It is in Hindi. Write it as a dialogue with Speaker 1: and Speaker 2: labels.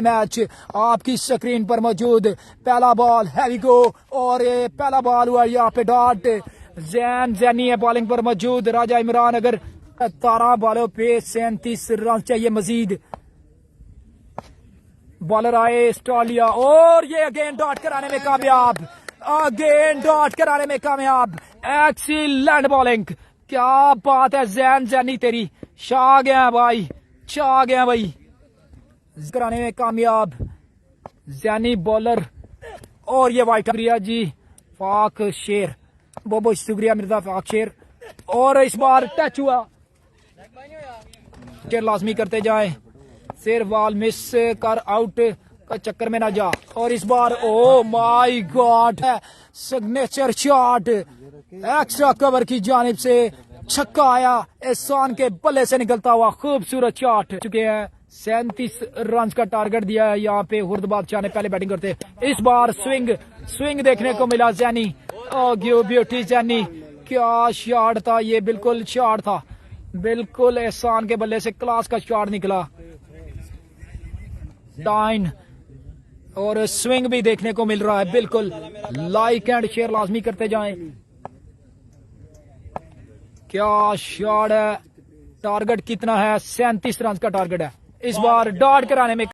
Speaker 1: मैच आपकी स्क्रीन पर मौजूद। पहला बॉल हैवी गो और ये पहला बॉल हुआ यहाँ पे डॉट। जैनी है बॉलिंग पर मौजूद। राजा इमरान अगर 17 बॉलों पे 37 रन चाहिए मजीद। बॉलर आए स्टॉलिया और ये अगेन डॉट कराने में कामयाब। अगेन डॉट कराने में कामयाब। एक्सीलेंट बॉलिंग, क्या बात है जैनी तेरी। छा गया भाई, छा गया भाई। कराने में कामयाब जैनी बॉलर। और ये वाइट शुक्रिया जी फाक शेर, बहुत बहुत शुक्रिया मिर्जा फाक शेर। और इस बार टच हुआ, शेर लाजमी करते जाए। शेर बॉल मिस कर आउट का चक्कर में ना जा। और इस बार oh my God signature shot extra cover की जानिब से छक्का आया। एहसान के बल्ले से निकलता हुआ खूबसूरत शॉट। चुके हैं 37 रन का टारगेट दिया है यहाँ पे हुर्द बादशाह ने पहले बैटिंग करते। इस बार स्विंग देखने को मिला जैनी। ब्यूटी जैनी, क्या शॉट था ये, बिल्कुल शॉट था, बिल्कुल एहसान के बल्ले से क्लास का शॉट निकला। डाइन और स्विंग भी देखने को मिल रहा है। बिल्कुल लाइक एंड शेयर लाजमी करते जाएं। क्या शॉट है, टारगेट कितना है, 37 रन का टारगेट है। इस बार डॉट कराने में